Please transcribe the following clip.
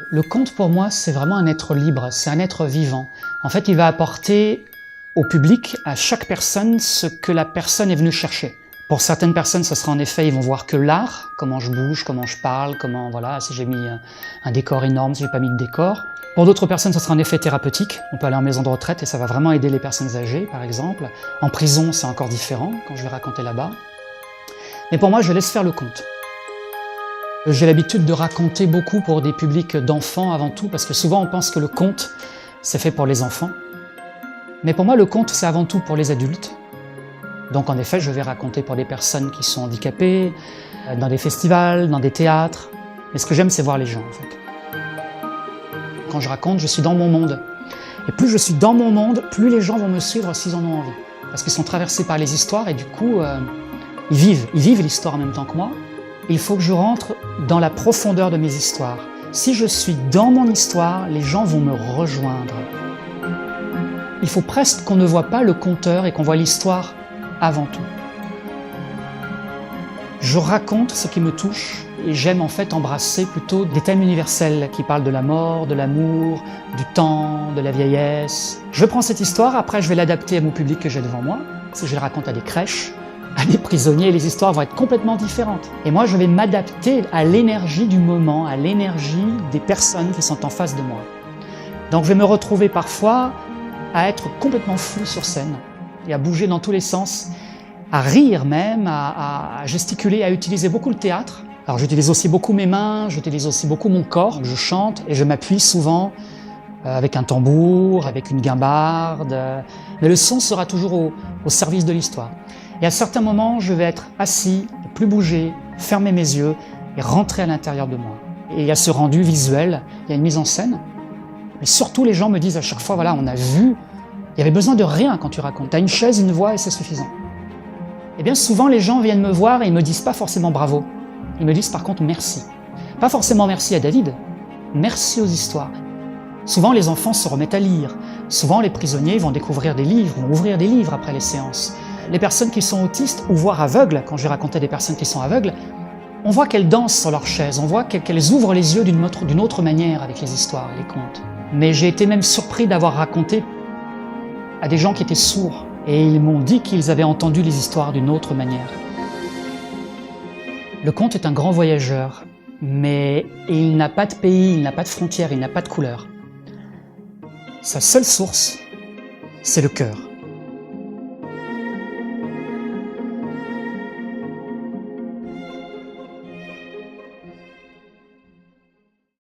Le conte, pour moi, c'est vraiment un être libre, c'est un être vivant. En fait, il va apporter au public, à chaque personne, ce que la personne est venue chercher. Pour certaines personnes, ce sera en effet, ils vont voir que l'art, comment je bouge, comment je parle, comment, voilà, si j'ai mis un décor énorme, si j'ai pas mis de décor. Pour d'autres personnes, ce sera en effet thérapeutique. On peut aller en maison de retraite et ça va vraiment aider les personnes âgées, par exemple. En prison, c'est encore différent, quand je vais raconter là-bas. Mais pour moi, je laisse faire le conte. J'ai l'habitude de raconter beaucoup pour des publics d'enfants avant tout, parce que souvent on pense que le conte, c'est fait pour les enfants. Mais pour moi, le conte, c'est avant tout pour les adultes. Donc en effet, je vais raconter pour des personnes qui sont handicapées, dans des festivals, dans des théâtres. Mais ce que j'aime, c'est voir les gens, en fait. Quand je raconte, je suis dans mon monde. Et plus je suis dans mon monde, plus les gens vont me suivre s'ils en ont envie. Parce qu'ils sont traversés par les histoires et du coup, ils vivent l'histoire en même temps que moi. Il faut que je rentre dans la profondeur de mes histoires. Si je suis dans mon histoire, les gens vont me rejoindre. Il faut presque qu'on ne voit pas le conteur et qu'on voit l'histoire avant tout. Je raconte ce qui me touche et j'aime en fait embrasser plutôt des thèmes universels qui parlent de la mort, de l'amour, du temps, de la vieillesse. Je prends cette histoire, après je vais l'adapter à mon public que j'ai devant moi. Si je le raconte à des crèches, à des prisonniers, les histoires vont être complètement différentes. Et moi, je vais m'adapter à l'énergie du moment, à l'énergie des personnes qui sont en face de moi. Donc je vais me retrouver parfois à être complètement fou sur scène et à bouger dans tous les sens, à rire même, à gesticuler, à utiliser beaucoup le théâtre. Alors j'utilise aussi beaucoup mes mains, j'utilise aussi beaucoup mon corps, je chante et je m'appuie souvent avec un tambour, avec une guimbarde, mais le son sera toujours au service de l'histoire. Et à certains moments, je vais être assis, ne plus bouger, fermer mes yeux et rentrer à l'intérieur de moi. Et il y a ce rendu visuel, il y a une mise en scène, mais surtout les gens me disent à chaque fois, voilà, on a vu, il y avait besoin de rien quand tu racontes, tu as une chaise, une voix et c'est suffisant. Et bien souvent les gens viennent me voir et ils ne me disent pas forcément bravo, ils me disent par contre merci. Pas forcément merci à David, merci aux histoires. Souvent les enfants se remettent à lire, souvent les prisonniers vont découvrir des livres, vont ouvrir des livres après les séances. Les personnes qui sont autistes ou voire aveugles, quand j'ai raconté à des personnes qui sont aveugles, on voit qu'elles dansent sur leur chaise, on voit qu'elles ouvrent les yeux d'une autre manière avec les histoires et les contes. Mais j'ai été même surpris d'avoir raconté à des gens qui étaient sourds et ils m'ont dit qu'ils avaient entendu les histoires d'une autre manière. Le conte est un grand voyageur, mais il n'a pas de pays, il n'a pas de frontières, il n'a pas de couleur. Sa seule source, c'est le cœur.